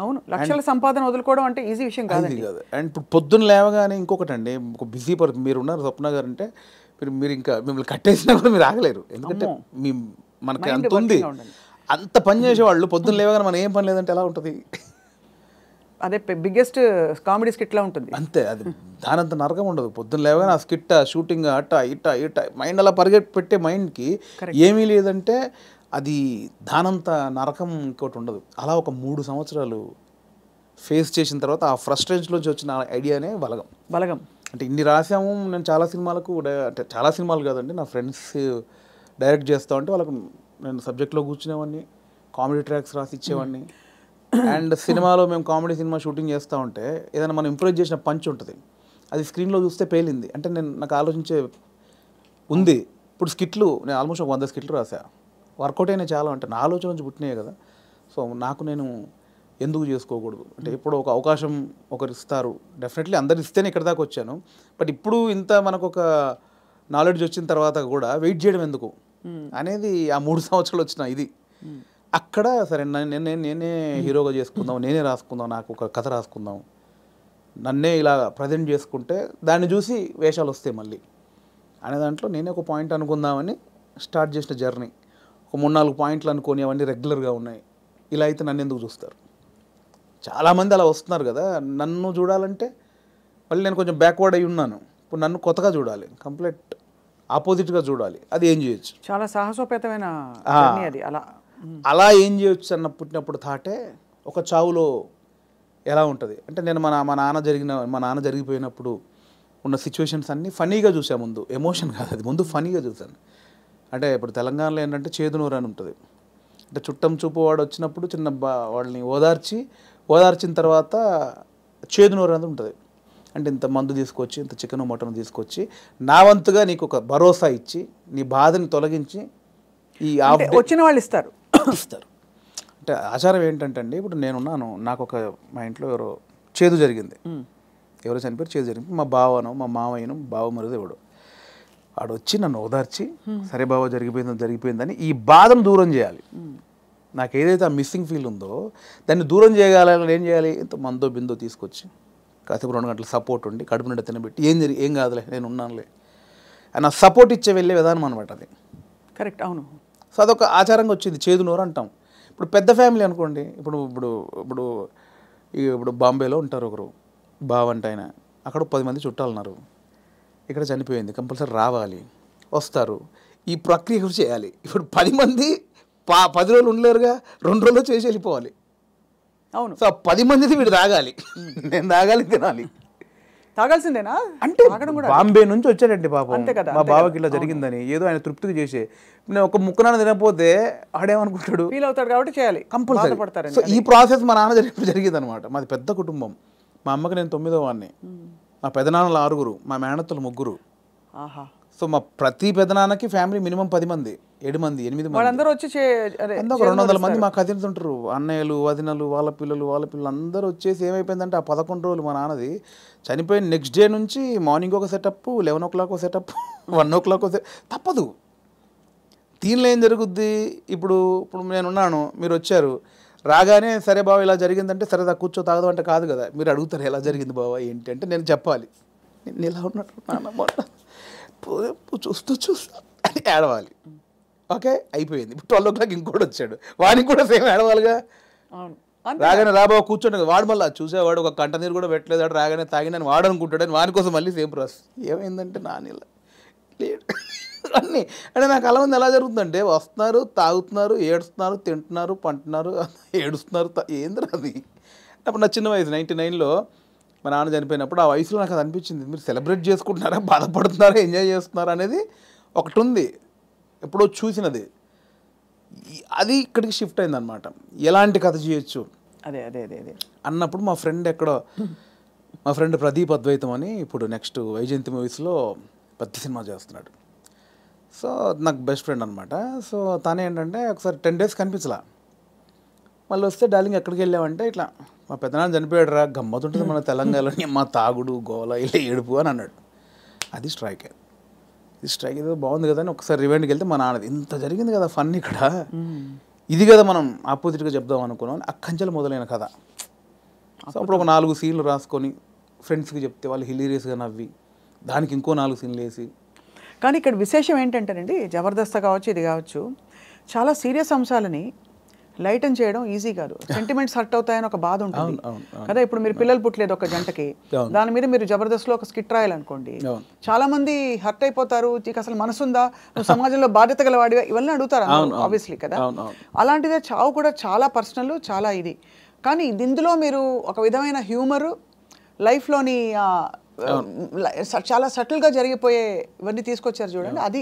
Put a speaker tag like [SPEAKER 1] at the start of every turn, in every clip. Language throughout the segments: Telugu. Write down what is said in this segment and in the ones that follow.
[SPEAKER 1] అవును, లక్షల సంపాదన వదులుకోవడం అంటే ఈజీ విషయం కాదండి.
[SPEAKER 2] కాదు. అండ్ ఇప్పుడు పొద్దున్న లేవగానే ఇంకొకటి అండి, ఒక బిజీ పర్సన్ మీరు ఉన్నారు స్వప్న గారు అంటే, మీరు ఇంకా మిమ్మల్ని కట్టేసినా కూడా మీరు ఆగలేరు. ఎందుకంటే మీ మనకి అంత ఉంది, అంత పని చేసేవాళ్ళు పొద్దున్న లేవగానే మనం ఏం పని లేదంటే ఎలా ఉంటుంది?
[SPEAKER 1] అదే బిగ్గెస్ట్ కామెడీ స్కిట్లా ఉంటుంది.
[SPEAKER 2] అంతే, అది దానంత నరకం ఉండదు. పొద్దున్న లేవగానే ఆ స్కిట్, షూటింగ్, అట్ట ఇట్ట మైండ్ అలా పరిగెట్టి పెట్టే మైండ్కి ఏమీ లేదంటే అది దానంత నరకం ఇంకోటి ఉండదు. అలా ఒక 3 సంవత్సరాలు ఫేస్ చేసిన తర్వాత ఆ ఫ్రస్ట్రేషన్లోంచి వచ్చిన ఐడియానే బలగం. అంటే ఇన్ని రాసాము. నేను చాలా సినిమాలకు అంటే చాలా సినిమాలు కాదండి, నా ఫ్రెండ్స్ డైరెక్ట్ చేస్తా ఉంటే వాళ్ళకు నేను సబ్జెక్ట్లో కూర్చునేవాడిని, కామెడీ ట్రాక్స్ రాసి ఇచ్చేవాడిని. అండ్ సినిమాలో మేము కామెడీ సినిమా షూటింగ్ చేస్తూ ఉంటే ఏదైనా మనం ఇంప్రూవ్ చేసిన పంచ్ ఉంటుంది, అది స్క్రీన్లో చూస్తే పేలింది అంటే నాకు ఆలోచించే ఉంది. ఇప్పుడు స్కిట్లు నేను ఆల్మోస్ట్ ఒక 100 స్కిట్లు రాసా, వర్కౌట్ అయినా చాలా. అంటే నా ఆలోచన నుంచి పుట్టినాయి కదా. సో నాకు నేను ఎందుకు చేసుకోకూడదు అంటే, ఇప్పుడు ఒక అవకాశం ఒకరు ఇస్తారు, డెఫినెట్లీ అందరు ఇస్తేనే ఇక్కడ దాకా వచ్చాను. బట్ ఇప్పుడు ఇంత మనకు ఒక నాలెడ్జ్ వచ్చిన తర్వాత కూడా వెయిట్ చేయడం ఎందుకు అనేది ఆ 3 సంవత్సరాలు వచ్చిన ఇది. అక్కడ సరే నేనే హీరోగా చేసుకుందాం, నేనే రాసుకుందాం, నాకు ఒక కథ రాసుకుందాం, నన్నే ఇలా ప్రజెంట్ చేసుకుంటే దాన్ని చూసి వేషాలు వస్తాయి మళ్ళీ అనే దాంట్లో నేనే ఒక పాయింట్ అనుకుందామని స్టార్ట్ చేసిన జర్నీ. ఒక 3-4 పాయింట్లు అనుకొని అవన్నీ రెగ్యులర్గా ఉన్నాయి. ఇలా అయితే నన్ను ఎందుకు చూస్తారు? చాలామంది అలా వస్తున్నారు కదా. నన్ను చూడాలంటే మళ్ళీ నేను కొంచెం బ్యాక్వర్డ్ అయి ఉన్నాను. ఇప్పుడు నన్ను కొత్తగా చూడాలి, కంప్లీట్ ఆపోజిట్గా చూడాలి. అది ఏం చేయొచ్చు?
[SPEAKER 1] చాలా సాహసోపేతమైన అది.
[SPEAKER 2] అలా ఏం చేయొచ్చు అన్న పుట్టినప్పుడు థాటే ఒక చావులో ఎలా ఉంటుంది అంటే, నేను మా నాన్న జరిగిపోయినప్పుడు ఉన్న సిచ్యువేషన్స్ అన్నీ ఫనీగా చూసా. ముందు ఎమోషన్ కాదు, అది ముందు ఫనీగా చూశాను. అంటే ఇప్పుడు తెలంగాణలో ఏంటంటే చేదునూరు అని ఉంటుంది. అంటే చుట్టం చూపు వాడు వచ్చినప్పుడు వాళ్ళని ఓదార్చిన తర్వాత చేదునూరు అనేది ఉంటుంది. అంటే ఇంత మందు తీసుకొచ్చి, ఇంత చికెన్ మటన్ తీసుకొచ్చి నా వంతుగా నీకు ఒక భరోసా ఇచ్చి, నీ బాధని తొలగించి ఈ
[SPEAKER 1] వచ్చిన వాళ్ళు ఇస్తారు.
[SPEAKER 2] అంటే ఆచారం ఏంటంటే అండి, ఇప్పుడు నేనున్నాను, నాకు ఒక మా ఇంట్లో చేదు జరిగింది, ఎవరో చనిపోయారు, చేదు జరిగింది. మా బావను, మా మావయ్యను, బావ మరుదు ఎవడు వాడు వచ్చి నన్ను ఓదార్చి, సరే బావ జరిగిపోయిందని ఈ బాధను దూరం చేయాలి. నాకు ఏదైతే ఆ మిస్సింగ్ ఫీల్ ఉందో దాన్ని దూరం చేయగలని ఏం చేయాలి? ఇంత మందో బిందో తీసుకొచ్చి కాసేపు 2 గంటల సపోర్ట్ ఉండి కడుపు నిండా తినబెట్టి ఏం కాదులే నేను ఉన్నానులే అని సపోర్ట్ ఇచ్చే వెళ్ళే విధానం అనమాట అది.
[SPEAKER 1] కరెక్ట్, అవును.
[SPEAKER 2] సో అదొక ఆచారంగా వచ్చింది, చేదునూరు అంటాం. ఇప్పుడు పెద్ద ఫ్యామిలీ అనుకోండి, ఇప్పుడు బాంబేలో ఉంటారు ఒకరు బావంట ఆయన, అక్కడ 10 మంది చుట్టాలు ఉన్నారు, ఇక్కడ చనిపోయింది, కంపల్సరీ రావాలి, వస్తారు, ఈ ప్రక్రియ కూడా చేయాలి. ఇప్పుడు 10 మంది 10 రోజులు ఉండలేరుగా, 2 రోజుల్లో చేసి వెళ్ళిపోవాలి.
[SPEAKER 1] అవును.
[SPEAKER 2] సో 10 మందిది వీడు తాగాలి, నేను తాగాలి, తినాలి,
[SPEAKER 1] తాగాల్సిందేనా
[SPEAKER 2] అంటే బాంబే నుంచి వచ్చాడండి పాపం, మా బావకి ఇలా జరిగిందని ఏదో ఆయన తృప్తికి చేసే. నేను ఒక ముక్కనాన్న తినకపోతే ఆడేమనుకుంటాడు,
[SPEAKER 1] ఫీల్ అవుతాడు కాబట్టి చేయాలి,
[SPEAKER 2] కంపల్సరీ. సో ఈ ప్రాసెస్ మా నాన్న జరిగింది అనమాట. మాది పెద్ద కుటుంబం, మా అమ్మకి నేను 9వ వాడిని, మా పెదనాన్నలు 6, మా మేనత్తలు 3. సో మా ప్రతి పెదనాన్నకి ఫ్యామిలీ మినిమం 10 మంది, 7 మంది, 8 మంది,
[SPEAKER 1] వాళ్ళందరూ వచ్చి
[SPEAKER 2] 200 మంది మా కజిన్స్ ఉంటారు, అన్నయ్యలు, వదినలు, వాళ్ళ పిల్లలు అందరూ వచ్చేసి ఏమైపోయిందంటే ఆ 11 రోజులు మా నాన్నది చనిపోయిన నెక్స్ట్ డే నుంచి మార్నింగ్ ఒక సెటప్, 11 o'clock ఒక సెటప్, 1 o'clock తప్పదు. దీనిలో ఏం జరుగుద్ది? ఇప్పుడు నేనున్నాను, మీరు వచ్చారు, రాగానే సరే బావ ఇలా జరిగిందంటే సరే కూర్చో తాగదు అంటే కాదు కదా. మీరు అడుగుతారు ఎలా జరిగింది బావ ఏంటి అంటే నేను చెప్పాలి, నేను ఇలా ఉన్నాడు నాన్న చూస్తూ అని ఏడవాలి. ఓకే అయిపోయింది. ఇప్పుడు 12 o'clock ఇంకోటి వచ్చాడు, వాడికి కూడా సేమ్ ఏడవాలిగా. రాగానే రాబావ కూర్చోండి, వాడు మళ్ళీ చూసేవాడు ఒక కంట నీరు కూడా పెట్టలేదు, వాడు రాగానే తాగినని వాడు అనుకుంటాడని వాని కోసం మళ్ళీ సేమ్ ప్రాసెస్. ఏమైందంటే నానిలా లేడు అన్నీ. అంటే నాకు అలా మంది ఎలా జరుగుతుందంటే వస్తున్నారు, తాగుతున్నారు, ఏడుస్తున్నారు, తింటున్నారు, పంటున్నారు, ఏడుస్తున్నారు, ఏంద్రా అది. అప్పుడు నా చిన్న వయసు 99లో మా నాన్న చనిపోయినప్పుడు ఆ వయసులో నాకు అది అనిపించింది, మీరు సెలబ్రేట్ చేసుకుంటున్నారా, బాధపడుతున్నారా, ఎంజాయ్ చేస్తున్నారా అనేది ఒకటి ఉంది, ఎప్పుడో చూసినది. అది ఇక్కడికి షిఫ్ట్ అయిందనమాట. ఎలాంటి కథ చేయొచ్చు
[SPEAKER 1] అదే
[SPEAKER 2] అన్నప్పుడు మా ఫ్రెండ్ ప్రదీప్ అద్వైతం అని ఇప్పుడు నెక్స్ట్ వైజయంతి మూవీస్లో పెద్ద సినిమా చేస్తున్నాడు. సో నాకు బెస్ట్ ఫ్రెండ్ అనమాట. సో తను ఏంటంటే ఒకసారి 10 days కనిపించలా, మళ్ళీ వస్తే డార్లింగ్ ఎక్కడికి వెళ్ళామంటే ఇట్లా మా పెద్దనాన్న చనిపోయాడు రా, గమ్మతుంటుంది మన తెలంగాణలోని, మా తాగుడు గోల ఇలా ఏడుపు అని అన్నాడు. అది స్ట్రైక్ ఏదో బాగుంది కదా అని ఒకసారి రివెండ్కి వెళ్తే మా నాన్నది ఇంత జరిగింది కదా ఫన్ ఇక్కడ, ఇది కదా మనం ఆపోజిట్గా చెప్దాం అనుకున్నాం. అక్కంచెలు మొదలైన కథ సో అప్పుడు ఒక 4 సీన్లు రాసుకొని ఫ్రెండ్స్కి చెప్తే వాళ్ళు హిలీరియస్గా నవ్వి దానికి ఇంకో 4 సీన్లు వేసి.
[SPEAKER 1] కానీ ఇక్కడ విశేషం ఏంటంటేనండి, జబర్దస్త్ కావచ్చు, ఇది కావచ్చు, చాలా సీరియస్ అంశాలని లైటన్ చేయడం ఈజీ కాదు. సెంటిమెంట్స్ హర్ట్ అవుతాయని ఒక బాధ ఉంటుంది కదా. ఇప్పుడు మీరు పిల్లలు పుట్టలేదు ఒక జంటకి, దాని మీద మీరు జబర్దస్త్లో ఒక స్కిట్ రాయాలనుకోండి, చాలా మంది హర్ట్ అయిపోతారు. నీకు అసలు మనసుందా, నువ్వు సమాజంలో బాధ్యత గలవాడివా, ఇవన్నీ అడుగుతారు ఆబ్వియస్లీ కదా. అలాంటిదే చావు కూడా చాలా పర్సనల్, చాలా ఇది. కానీ ఇందులో మీరు ఒక విధమైన హ్యూమరు, లైఫ్లోని చాలా సటిల్గా జరిగిపోయే ఇవన్నీ తీసుకొచ్చారు చూడండి. అది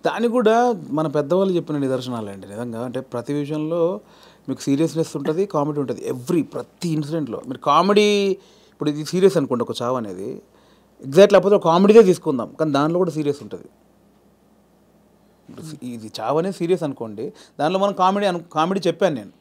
[SPEAKER 2] దాన్ని కూడా మన పెద్దవాళ్ళు చెప్పిన నిదర్శనాలు అండి నిజంగా. అంటే ప్రతి విషయంలో మీకు సీరియస్నెస్ ఉంటుంది, కామెడీ ఉంటుంది. ప్రతి ఇన్సిడెంట్లో మీరు కామెడీ, ఇప్పుడు ఇది సీరియస్ అనుకోండి ఒక చావు అనేది, ఎగ్జాక్ట్ లేకపోతే ఒక కామెడీదే తీసుకుందాం, కానీ దానిలో కూడా సీరియస్ ఉంటుంది. ఇది చావు అనేది సీరియస్ అనుకోండి, దానిలో మనం కామెడీ చెప్పాను నేను,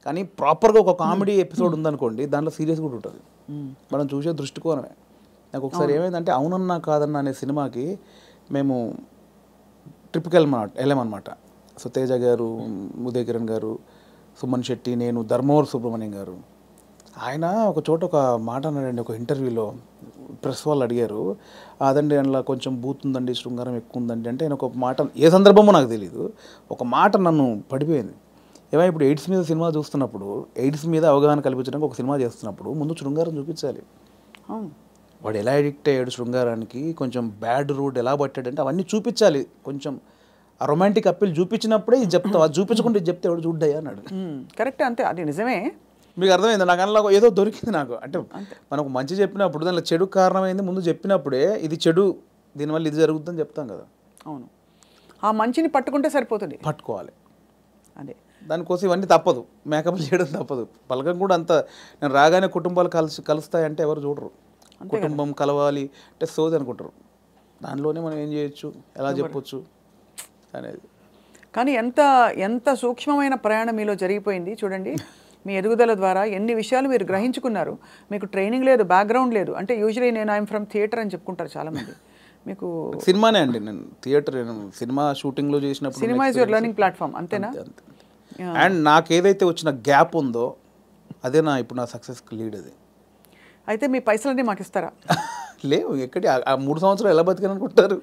[SPEAKER 2] కానీ ప్రాపర్గా ఒక కామెడీ ఎపిసోడ్ ఉందనుకోండి, దాంట్లో సీరియస్ కూడా ఉంటుంది. మనం చూసే దృష్టికోణమే. నాకు ఒకసారి ఏమైందంటే అవునన్నా కాదన్నా అనే సినిమాకి మేము ట్రిప్కి వెళ్ళామన్నమాట. సో తేజ గారు, ఉదయ్ కిరణ్ గారు, సుమన్ శెట్టి, నేను, ధర్మవరం సుబ్రహ్మణ్యం గారు. ఆయన ఒక చోట ఒక మాట అన్నాడండి ఒక ఇంటర్వ్యూలో. ప్రెస్ వాళ్ళు అడిగారు, అదండి అందులో కొంచెం బూత్ ఉందండి, శృంగారం ఎక్కువ ఉందండి అంటే, ఆయన ఒక మాట, ఏ సందర్భమో నాకు తెలియదు, ఒక మాట నన్ను పడిపోయింది. ఏమైనా ఇప్పుడు ఎయిడ్స్ మీద సినిమా చూస్తున్నప్పుడు, ఎయిడ్స్ మీద అవగాహన కల్పించడానికి ఒక సినిమా చేస్తున్నప్పుడు ముందు శృంగారం చూపించాలి. వాడు ఎలా అడిక్ట్ అయ్యాడు శృంగారానికి, కొంచెం బ్యాడ్ రూట్ ఎలా పట్టాడంటే అవన్నీ చూపించాలి. కొంచెం ఆ రొమాంటిక్ అప్పీల్ చూపించినప్పుడే ఇది చెప్తావు, అది చూపించకుండా ఇది చెప్తే ఎవడు చూడ్డాయి అన్నాడు.
[SPEAKER 1] కరెక్ట్, అంతే, అది నిజమే.
[SPEAKER 2] మీకు అర్థమైంది? నాకు అందులో ఏదో దొరికింది నాకు. అంటే మనకు మంచి చెప్పినప్పుడు దానిలో చెడు కారణమైంది ముందు చెప్పినప్పుడే, ఇది చెడు, దీనివల్ల ఇది జరుగుతుందని చెప్తాం కదా.
[SPEAKER 1] అవును, ఆ మంచిని పట్టుకుంటే సరిపోతుంది.
[SPEAKER 2] పట్టుకోవాలి.
[SPEAKER 1] అదే
[SPEAKER 2] దానికోసం ఇవన్నీ తప్పదు, మేకప్ చేయడం తప్పదు. పలకం కూడా అంత, నేను రాగానే కుటుంబాలు కలుస్తాయంటే ఎవరు చూడరు. కుటుంబం కలవాలి అంటే సోది అనుకుంటారు. దానిలోనే మనం ఏం చేయొచ్చు, ఎలా చెప్పొచ్చు అనేది.
[SPEAKER 1] కానీ ఎంత సూక్ష్మమైన ప్రయాణం మీలో జరిగిపోయింది చూడండి. మీ ఎదుగుదల ద్వారా ఎన్ని విషయాలు మీరు గ్రహించుకున్నారు. మీకు ట్రైనింగ్ లేదు, బ్యాక్గ్రౌండ్ లేదు. అంటే యూజువలీ నేను ఐఎమ్ ఫ్రమ్ థియేటర్ అని చెప్పుకుంటారు చాలామంది. మీకు
[SPEAKER 2] సినిమానే అండి, నేను థియేటర్, నేను సినిమా షూటింగ్లో చేసినప్పుడు
[SPEAKER 1] cinema is your learning platform, అంతేనా?
[SPEAKER 2] అండ్ నాకు ఏదైతే వచ్చిన గ్యాప్ ఉందో అదే ఇప్పుడు నా సక్సెస్కి లీడ్. అది
[SPEAKER 1] అయితే మీ పైసలన్నీ మాకు ఇస్తారా?
[SPEAKER 2] లేవు, ఎక్కడి ఆ 3 సంవత్సరాలు ఎలా బతికారనుకుంటారు?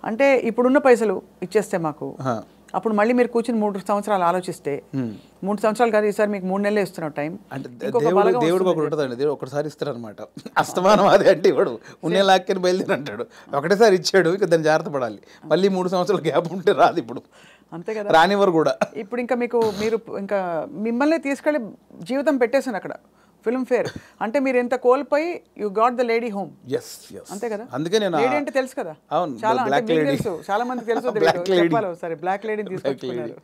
[SPEAKER 1] అంటే ఇప్పుడున్న పైసలు ఇచ్చేస్తే మాకు, అప్పుడు మళ్ళీ మీరు కూర్చుని 3 సంవత్సరాలు ఆలోచిస్తే, 3 సంవత్సరాలు కాదు, ఈసారి మీకు 3 నెలలు ఇస్తున్న టైం.
[SPEAKER 2] అంటే దేవుడికి ఒకటి ఉంటుందండి, దేవుడు ఒకటిసారి ఇస్తారు అనమాట. అస్తమానం అదే అంటే ఇవ్వడు, ఉన్నే లాక్కని బయలుదేరి అంటాడు. ఒకటేసారి ఇచ్చాడు, ఇక దాన్ని జాగ్రత్త పడాలి. మళ్ళీ 3 సంవత్సరాల గ్యాప్ ఉంటే రాదు ఇప్పుడు,
[SPEAKER 1] అంతే కదా,
[SPEAKER 2] రానివ్వరు కూడా.
[SPEAKER 1] ఇప్పుడు ఇంకా మీరు ఇంకా మిమ్మల్ని తీసుకెళ్ళి జీవితం పెట్టేశాను అక్కడ ఫిల్మ్ ఫేర్. అంటే మీరు ఎంత కోల్పోయి you got the lady home. అంతే కదా,
[SPEAKER 2] అందుకే నేను
[SPEAKER 1] లేడీ అంటే తెలుసు కదా, చాలా తెలుసు, చాలా మందికి తెలుసు. సరే, బ్లాక్ లేడీని తీసుకొచ్చుకున్నారు.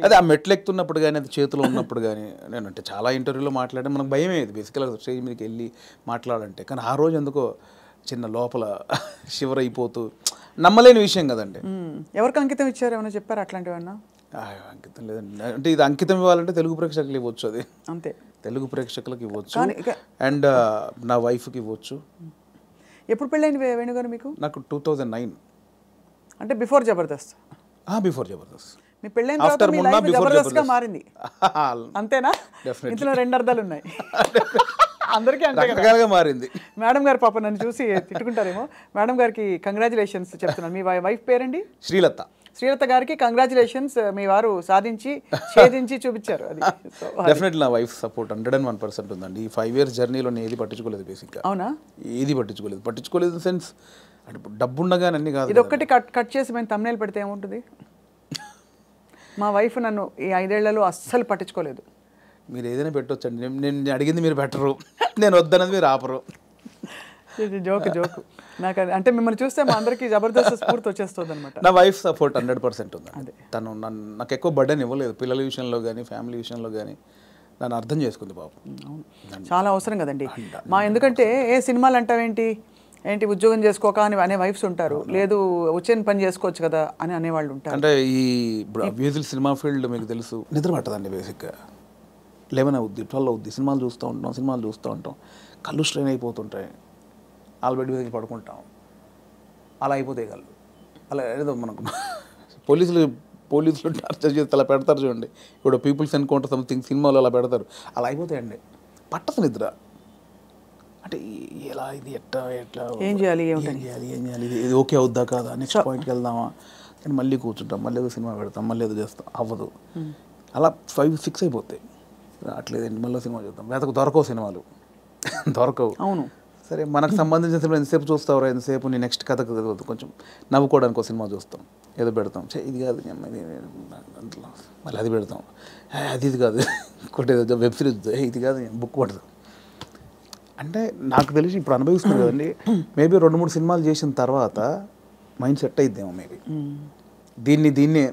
[SPEAKER 2] అదే ఆ మెట్లు ఎక్కుతున్నప్పుడు కానీ, అది చేతిలో ఉన్నప్పుడు కానీ, నేను అంటే చాలా ఇంటర్వ్యూలో మాట్లాడే మనకు భయం అయ్యేది బేసికల్గా స్టేజ్ మీదకి వెళ్ళి మాట్లాడాలంటే. కానీ ఆ రోజు ఎందుకో చిన్న లోపల షివర్ అయిపోతూ, నమ్మలేని విషయం కదండి.
[SPEAKER 1] ఎవరికి అంకితం ఇచ్చారు, ఏమైనా చెప్పారు అట్లాంటివన్నా?
[SPEAKER 2] అంకితం లేదండి. అంటే ఇది అంకితం ఇవ్వాలంటే తెలుగు ప్రేక్షకులు ఇవ్వచ్చు, అది
[SPEAKER 1] అంతే, తెలుగు
[SPEAKER 2] ప్రేక్షకులకు ఇవ్వచ్చు, అండ్ నా వైఫ్కి ఇవ్వచ్చు.
[SPEAKER 1] ఎప్పుడు పెళ్ళైంది వేణుగారు మీకు?
[SPEAKER 2] నాకు 2009,
[SPEAKER 1] అంటే బిఫోర్ జబర్దస్త్.
[SPEAKER 2] బిఫోర్ జబర్దస్త్.
[SPEAKER 1] మీ పెళ్ళైన తర్వాత మీ లైఫ్ జబర్దస్త్గా మారింది, అంతేనా? ఇందులో 2 అర్థాలు ఉన్నాయి. అందరికీ అంతే
[SPEAKER 2] మారింది.
[SPEAKER 1] మేడం గారు పాప నన్ను చూసి తిట్టుకుంటారేమో. మేడం గారికి కంగ్రాచులేషన్స్ చెప్తున్నాను. మీ వైఫ్ పేరండి?
[SPEAKER 2] శ్రీలత.
[SPEAKER 1] శ్రీలత గారికి కంగ్రాచులేషన్స్, మీ వారు సాధించి ఛేదించి చూపించారు. అది
[SPEAKER 2] డెఫినెట్లీ నా వైఫ్ సపోర్ట్ 101% ఉందండి. ఈ 5 years జర్నీలో నేను ఏది పట్టించుకోలేదు బేసిక్గా.
[SPEAKER 1] అవునా?
[SPEAKER 2] ఏది పట్టించుకోలేదు ఇన్ సెన్స్, అంటే డబ్బు ఉండగానే అన్ని కాదు.
[SPEAKER 1] ఇది ఒక్కటి కట్ చేసి మేము thumbnail పెడితే ఏముంటుంది? మా వైఫ్ నన్ను ఈ 5 ఏళ్లలో అస్సలు పట్టించుకోలేదు.
[SPEAKER 2] మీరు ఏదైనా పెట్టొచ్చండి, నేను అడిగింది మీరు పెట్టరు, నేను వద్దన్నది మీరు ఆపరు.
[SPEAKER 1] జోక్ నాకు అంటే మిమ్మల్ని చూస్తే మా అందరికీ జబర్దస్త్ స్ఫూర్తి వచ్చేస్తుంది అనమాట.
[SPEAKER 2] నా వైఫ్ సపోర్ట్ 100% ఉంది. తను నాకు ఎక్కువ బర్డెన్ ఇవ్వలేదు, పిల్లల విషయంలో కానీ ఫ్యామిలీ విషయంలో కానీ. నన్ను అర్థం చేసుకుంది పాపం.
[SPEAKER 1] చాలా అవసరం కదండి ఎందుకంటే ఏ సినిమాలు అంటావేంటి, ఉద్యోగం చేసుకోక అని అనే వైఫ్స్ ఉంటారు, లేదు వచ్చిన పని చేసుకోవచ్చు కదా అని అనేవాళ్ళు ఉంటారు.
[SPEAKER 2] అంటే ఈ ఇప్పుడు అబ్యూజువల్ సినిమా ఫీల్డ్ మీకు తెలుసు, నిద్ర పట్టదండి బేసిక్గా. 11 అవుద్ది, 12 అవుద్ది, సినిమాలు చూస్తూ ఉంటాం, కళ్ళు స్ట్రెయిన్ అయిపోతుంటాయి, బెడ్ మీదకి పడుకుంటాం, అలా అయిపోతాయి కళ్ళు. అలా ఏదో మనకు పోలీసులు టార్చర్ చేస్తే అలా పెడతారు చూడండి, ఇప్పుడు పీపుల్స్ ఎన్కౌంటర్ సంథింగ్ సినిమాలో అలా పెడతారు, అలా అయిపోతాయండి. పట్టదు నిద్ర. అంటే ఎలా ఇది ఎట్లా ఎట్లా
[SPEAKER 1] ఏం చేయాలి
[SPEAKER 2] ఏం చేయాలి ఇది ఓకే అవుద్దా కాదా, నెక్స్ట్ పాయింట్కి వెళ్దామా అని మళ్ళీ కూర్చుంటాం, మళ్ళీ ఏదో సినిమా పెడతాం, మళ్ళీ ఏదో చేస్తాం, అవ్వదు. అలా 5-6 అయిపోతాయి. అట్లేదండి మళ్ళీ సినిమా చూద్దాం, లేకపోతే దొరకవు సినిమాలు దొరకవు.
[SPEAKER 1] అవును.
[SPEAKER 2] సరే మనకు సంబంధించిన సినిమా ఎంతసేపు చూస్తావు, ఎంతసేపు నీ నెక్స్ట్ కథ కొంచెం నవ్వుకోవడానికి ఒక సినిమా చూస్తాం, ఏదో పెడతాం, ఇది కాదు అంతలో మళ్ళీ అది పెడతాం, ఇది కాదు ఇంకోటి ఏదో వెబ్ సిరీస్, ఇది కాదు బుక్ పడతాం. అంటే నాకు తెలిసి ఇప్పుడు అనుభవిస్తున్నారు కదండి, మేబీ 2-3 సినిమాలు చేసిన తర్వాత మైండ్ సెట్ అయిద్దేమో మేబీ. దీన్ని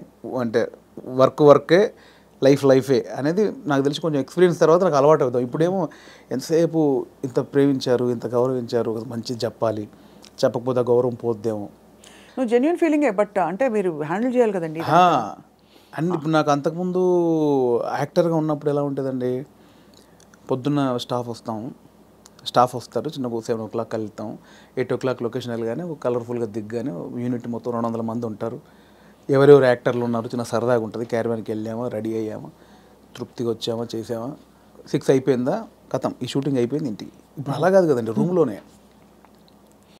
[SPEAKER 2] అంటే వర్కే లైఫే అనేది నాకు తెలిసి కొంచెం ఎక్స్పీరియన్స్ తర్వాత నాకు అలవాటు అవుతాం. ఇప్పుడేమో ఎంతసేపు ఇంత ప్రేమించారు, ఇంత గౌరవించారు, మంచిది చెప్పాలి, చెప్పకపోతే గౌరవం పోద్దేమో.
[SPEAKER 1] నువ్వు జెన్యున్ ఫీలింగే, బట్ అంటే మీరు హ్యాండిల్ చేయాలి కదండి.
[SPEAKER 2] అండ్ ఇప్పుడు నాకు అంతకుముందు యాక్టర్గా ఉన్నప్పుడు ఎలా ఉంటుందండి, పొద్దున్న స్టాఫ్ వస్తారు, చిన్న 7 o'clock వెళ్తాం, 8 o'clock లొకేషన్ వెళ్ళగానే కలర్ఫుల్గా దిగ్గానే యూనిట్ మొత్తం 200 మంది ఉంటారు, ఎవరెవరు యాక్టర్లు ఉన్నారు, చిన్న సరదాగా ఉంటుంది, క్యారవాన్కి వెళ్ళామా, రెడీ అయ్యామా, తృప్తిగా వచ్చామా, చేసామా, 6 అయిపోయిందా, కథం ఈ షూటింగ్ అయిపోయింది ఇంటికి. ఇప్పుడు అలా కాదు కదండి, రూమ్లోనే